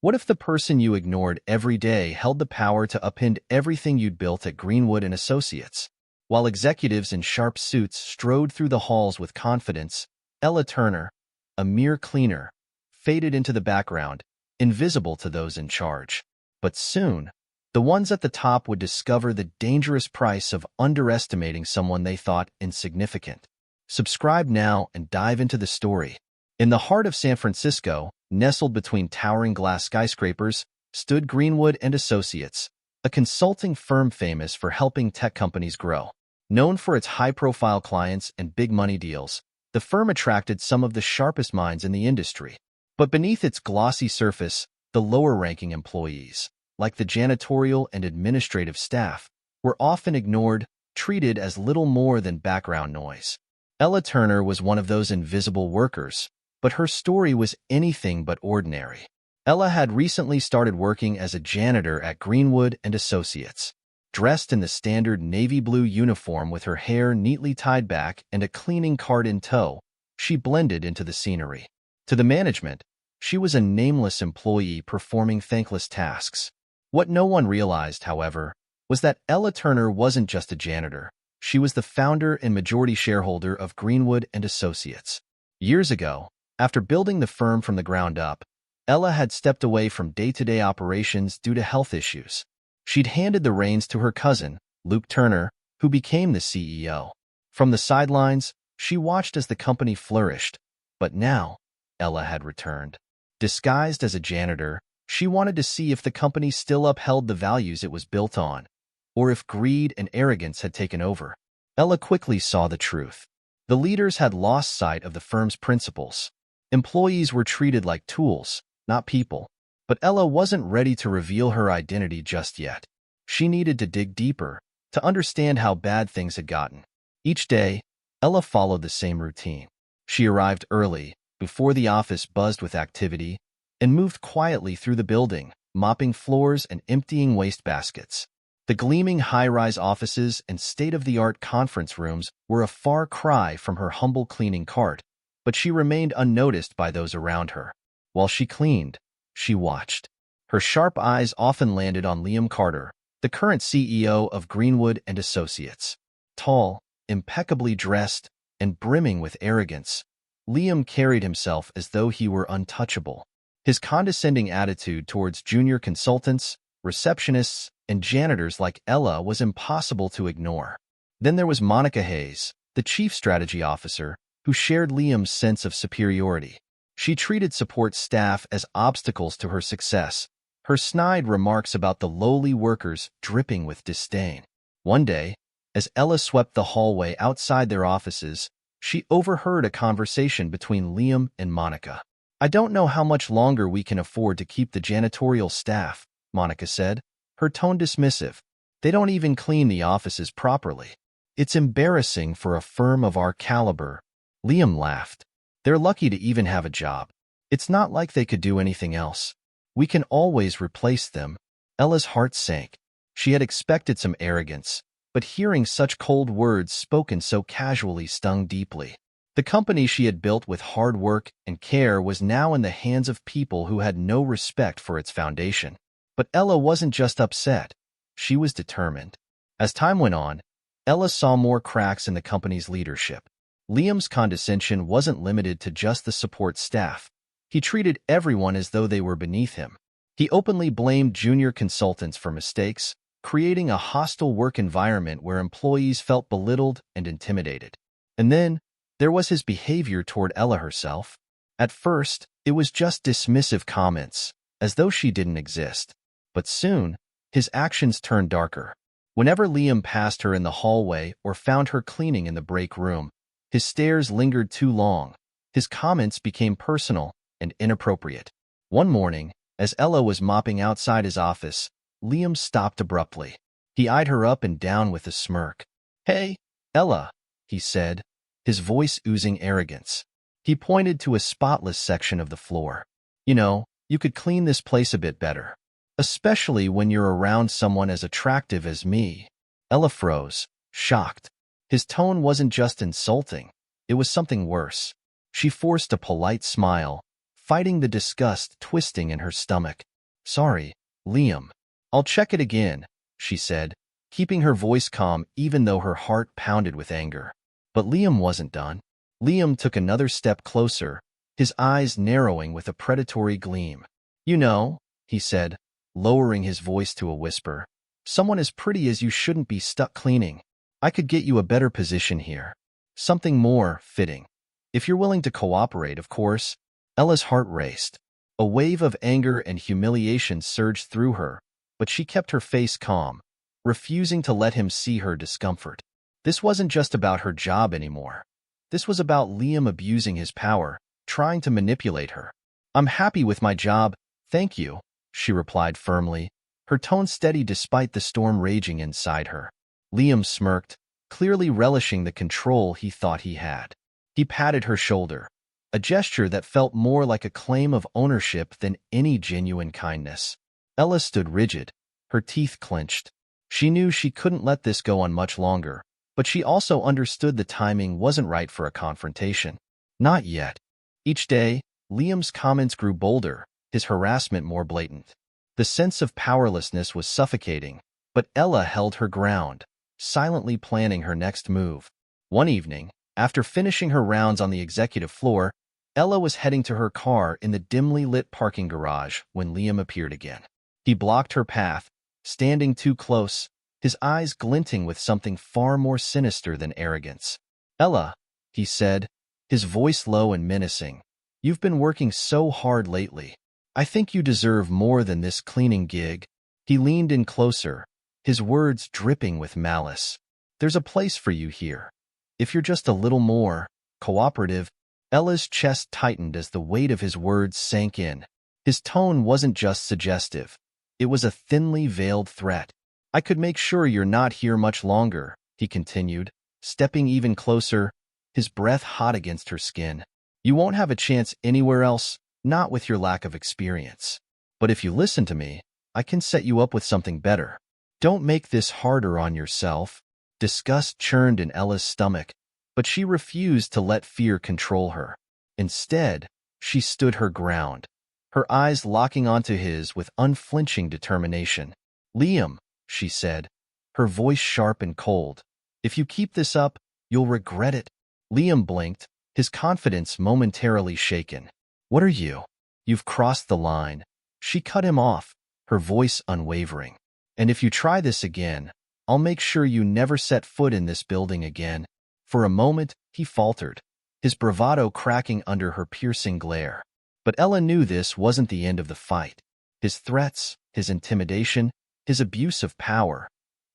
What if the person you ignored every day held the power to upend everything you'd built at Greenwood and Associates? While executives in sharp suits strode through the halls with confidence, Ella Turner, a mere cleaner, faded into the background, invisible to those in charge. But soon, the ones at the top would discover the dangerous price of underestimating someone they thought insignificant. Subscribe now and dive into the story. In the heart of San Francisco, nestled between towering glass skyscrapers, stood Greenwood and Associates, a consulting firm famous for helping tech companies grow. Known for its high-profile clients and big-money deals, the firm attracted some of the sharpest minds in the industry. But beneath its glossy surface, the lower-ranking employees, like the janitorial and administrative staff, were often ignored, treated as little more than background noise. Ella Turner was one of those invisible workers, but her story was anything but ordinary. Ella had recently started working as a janitor at Greenwood and Associates. Dressed in the standard navy blue uniform with her hair neatly tied back and a cleaning cart in tow, she blended into the scenery. To the management, she was a nameless employee performing thankless tasks. What no one realized, however, was that Ella Turner wasn't just a janitor. She was the founder and majority shareholder of Greenwood and Associates. Years ago, after building the firm from the ground up, Ella had stepped away from day-to-day operations due to health issues. She'd handed the reins to her cousin, Luke Turner, who became the CEO. From the sidelines, she watched as the company flourished, but now, Ella had returned. Disguised as a janitor, she wanted to see if the company still upheld the values it was built on, or if greed and arrogance had taken over. Ella quickly saw the truth. The leaders had lost sight of the firm's principles. Employees were treated like tools, not people. But Ella wasn't ready to reveal her identity just yet. She needed to dig deeper, to understand how bad things had gotten. Each day, Ella followed the same routine. She arrived early, before the office buzzed with activity, and moved quietly through the building, mopping floors and emptying waste baskets. The gleaming high-rise offices and state-of-the-art conference rooms were a far cry from her humble cleaning cart, but she remained unnoticed by those around her. While she cleaned, she watched. Her sharp eyes often landed on Liam Carter, the current CEO of Greenwood and Associates. Tall, impeccably dressed, and brimming with arrogance, Liam carried himself as though he were untouchable. His condescending attitude towards junior consultants, receptionists, and janitors like Ella was impossible to ignore. Then there was Monica Hayes, the chief strategy officer, who shared Liam's sense of superiority. She treated support staff as obstacles to her success, her snide remarks about the lowly workers dripping with disdain. One day, as Ella swept the hallway outside their offices, she overheard a conversation between Liam and Monica. "I don't know how much longer we can afford to keep the janitorial staff," Monica said, her tone dismissive. "They don't even clean the offices properly. It's embarrassing for a firm of our caliber." Liam laughed. "They're lucky to even have a job. It's not like they could do anything else. We can always replace them." Ella's heart sank. She had expected some arrogance, but hearing such cold words spoken so casually stung deeply. The company she had built with hard work and care was now in the hands of people who had no respect for its foundation. But Ella wasn't just upset. She was determined. As time went on, Ella saw more cracks in the company's leadership. Liam's condescension wasn't limited to just the support staff. He treated everyone as though they were beneath him. He openly blamed junior consultants for mistakes, creating a hostile work environment where employees felt belittled and intimidated. And then, there was his behavior toward Ella herself. At first, it was just dismissive comments, as though she didn't exist. But soon, his actions turned darker. Whenever Liam passed her in the hallway or found her cleaning in the break room, his stares lingered too long. His comments became personal and inappropriate. One morning, as Ella was mopping outside his office, Liam stopped abruptly. He eyed her up and down with a smirk. "Hey, Ella," he said, his voice oozing arrogance. He pointed to a spotless section of the floor. "You know, you could clean this place a bit better. Especially when you're around someone as attractive as me." Ella froze, shocked. His tone wasn't just insulting. It was something worse. She forced a polite smile, fighting the disgust twisting in her stomach. "Sorry, Liam. I'll check it again," she said, keeping her voice calm even though her heart pounded with anger. But Liam wasn't done. Liam took another step closer, his eyes narrowing with a predatory gleam. "You know," he said, lowering his voice to a whisper, "someone as pretty as you shouldn't be stuck cleaning. I could get you a better position here. Something more fitting. If you're willing to cooperate, of course." Ella's heart raced. A wave of anger and humiliation surged through her, but she kept her face calm, refusing to let him see her discomfort. This wasn't just about her job anymore. This was about Liam abusing his power, trying to manipulate her. "I'm happy with my job, thank you," she replied firmly, her tone steady despite the storm raging inside her. Liam smirked, clearly relishing the control he thought he had. He patted her shoulder, a gesture that felt more like a claim of ownership than any genuine kindness. Ella stood rigid, her teeth clenched. She knew she couldn't let this go on much longer, but she also understood the timing wasn't right for a confrontation. Not yet. Each day, Liam's comments grew bolder, his harassment more blatant. The sense of powerlessness was suffocating, but Ella held her ground, silently planning her next move. One evening, after finishing her rounds on the executive floor, Ella was heading to her car in the dimly lit parking garage when Liam appeared again. He blocked her path, standing too close, his eyes glinting with something far more sinister than arrogance. "Ella," he said, his voice low and menacing, "you've been working so hard lately. I think you deserve more than this cleaning gig." He leaned in closer, his words dripping with malice. "There's a place for you here. If you're just a little more cooperative." Ella's chest tightened as the weight of his words sank in. His tone wasn't just suggestive. It was a thinly veiled threat. "I could make sure you're not here much longer," he continued, stepping even closer, his breath hot against her skin. "You won't have a chance anywhere else, not with your lack of experience. But if you listen to me, I can set you up with something better. Don't make this harder on yourself." Disgust churned in Ella's stomach, but she refused to let fear control her. Instead, she stood her ground, her eyes locking onto his with unflinching determination. "Liam," she said, her voice sharp and cold, "if you keep this up, you'll regret it." Liam blinked, his confidence momentarily shaken. "What are you? You've crossed the line." She cut him off, her voice unwavering. "And if you try this again, I'll make sure you never set foot in this building again." For a moment, he faltered, his bravado cracking under her piercing glare. But Ella knew this wasn't the end of the fight. His threats, his intimidation, his abuse of power,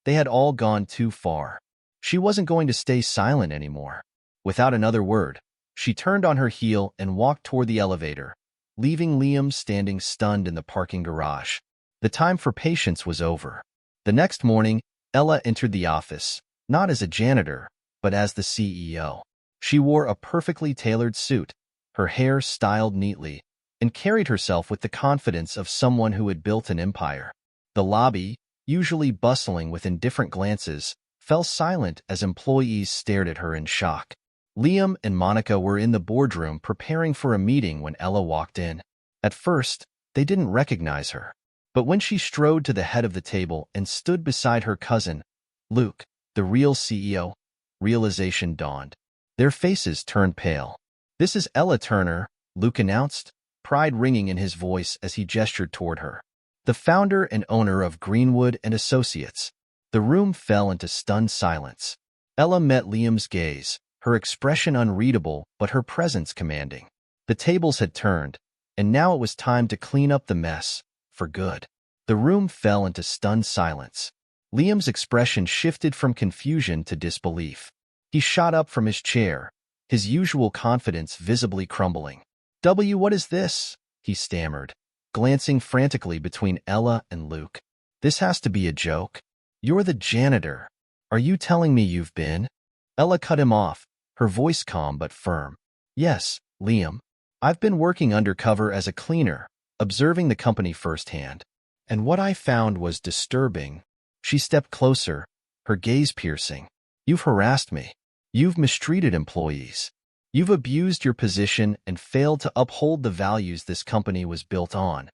they had all gone too far. She wasn't going to stay silent anymore. Without another word, she turned on her heel and walked toward the elevator, leaving Liam standing stunned in the parking garage. The time for patience was over. The next morning, Ella entered the office, not as a janitor, but as the CEO. She wore a perfectly tailored suit, her hair styled neatly, and carried herself with the confidence of someone who had built an empire. The lobby, usually bustling with indifferent glances, fell silent as employees stared at her in shock. Liam and Monica were in the boardroom preparing for a meeting when Ella walked in. At first, they didn't recognize her. But when she strode to the head of the table and stood beside her cousin, Luke, the real CEO, realization dawned. Their faces turned pale. "This is Ella Turner," Luke announced, pride ringing in his voice as he gestured toward her. "The founder and owner of Greenwood and Associates." The room fell into stunned silence. Ella met Liam's gaze, her expression unreadable but her presence commanding. The tables had turned, and now it was time to clean up the mess, for good. The room fell into stunned silence. Liam's expression shifted from confusion to disbelief. He shot up from his chair, his usual confidence visibly crumbling. What is this?" he stammered, glancing frantically between Ella and Luke. "This has to be a joke. You're the janitor. Are you telling me you've been?" Ella cut him off, her voice calm but firm. "Yes, Liam. I've been working undercover as a cleaner, observing the company firsthand. And what I found was disturbing." She stepped closer, her gaze piercing. "You've harassed me. You've mistreated employees. You've abused your position and failed to uphold the values this company was built on.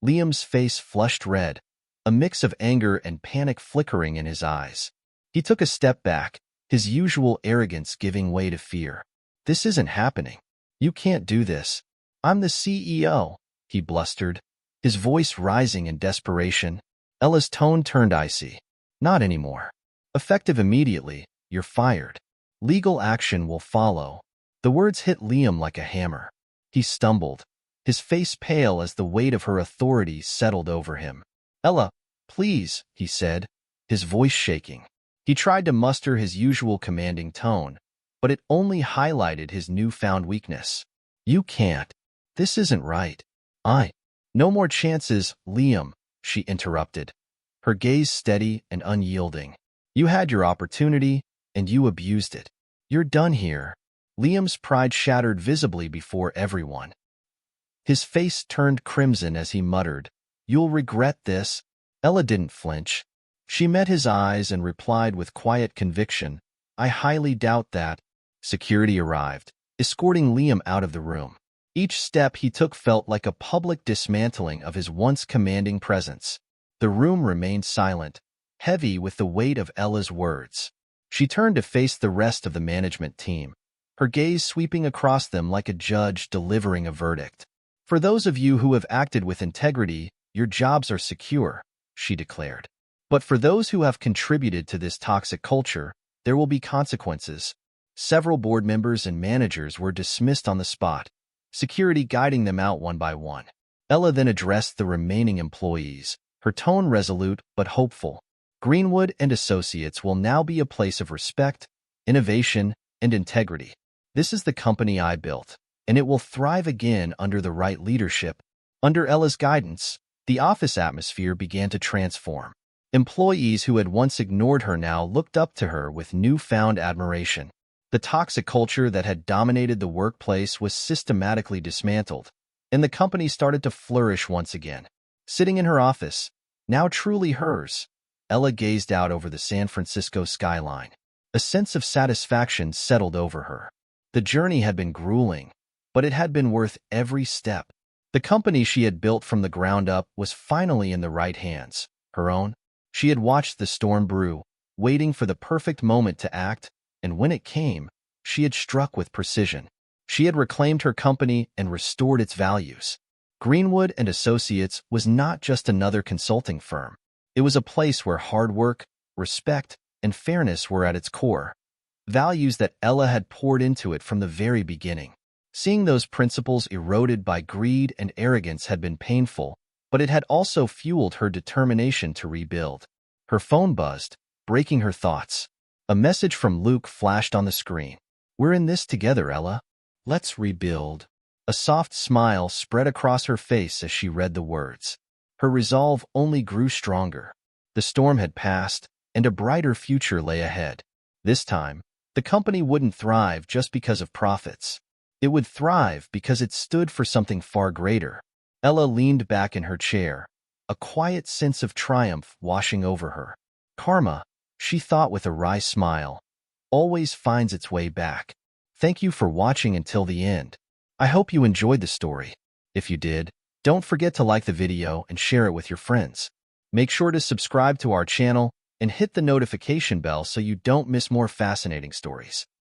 Liam's face flushed red, a mix of anger and panic flickering in his eyes. He took a step back, his usual arrogance giving way to fear. This isn't happening. You can't do this. I'm the CEO, he blustered, his voice rising in desperation. Ella's tone turned icy. Not anymore. Effective immediately, you're fired. Legal action will follow. The words hit Liam like a hammer. He stumbled, his face pale as the weight of her authority settled over him. Ella, please, he said, his voice shaking. He tried to muster his usual commanding tone, but it only highlighted his newfound weakness. You can't. This isn't right. No more chances, Liam, she interrupted, her gaze steady and unyielding. You had your opportunity, and you abused it. You're done here. Liam's pride shattered visibly before everyone. His face turned crimson as he muttered, You'll regret this. Ella didn't flinch. She met his eyes and replied with quiet conviction, I highly doubt that. Security arrived, escorting Liam out of the room. Each step he took felt like a public dismantling of his once commanding presence. The room remained silent, heavy with the weight of Ella's words. She turned to face the rest of the management team, her gaze sweeping across them like a judge delivering a verdict. For those of you who have acted with integrity, your jobs are secure, she declared. But for those who have contributed to this toxic culture, there will be consequences. Several board members and managers were dismissed on the spot, security guiding them out one by one. Ella then addressed the remaining employees, her tone resolute but hopeful. Greenwood and Associates will now be a place of respect, innovation, and integrity. This is the company I built, and it will thrive again under the right leadership. Under Ella's guidance, the office atmosphere began to transform. Employees who had once ignored her now looked up to her with newfound admiration. The toxic culture that had dominated the workplace was systematically dismantled, and the company started to flourish once again. Sitting in her office, now truly hers, Ella gazed out over the San Francisco skyline. A sense of satisfaction settled over her. The journey had been grueling, but it had been worth every step. The company she had built from the ground up was finally in the right hands, her own. She had watched the storm brew, waiting for the perfect moment to act, and when it came, she had struck with precision. She had reclaimed her company and restored its values. Greenwood and Associates was not just another consulting firm. It was a place where hard work, respect, and fairness were at its core, values that Ella had poured into it from the very beginning. Seeing those principles eroded by greed and arrogance had been painful, but it had also fueled her determination to rebuild. Her phone buzzed, breaking her thoughts. A message from Luke flashed on the screen. We're in this together, Ella. Let's rebuild. A soft smile spread across her face as she read the words. Her resolve only grew stronger. The storm had passed, and a brighter future lay ahead. This time, the company wouldn't thrive just because of profits. It would thrive because it stood for something far greater. Ella leaned back in her chair, a quiet sense of triumph washing over her. Karma, she thought with a wry smile, always finds its way back. Thank you for watching until the end. I hope you enjoyed the story. If you did, don't forget to like the video and share it with your friends. Make sure to subscribe to our channel and hit the notification bell so you don't miss more fascinating stories.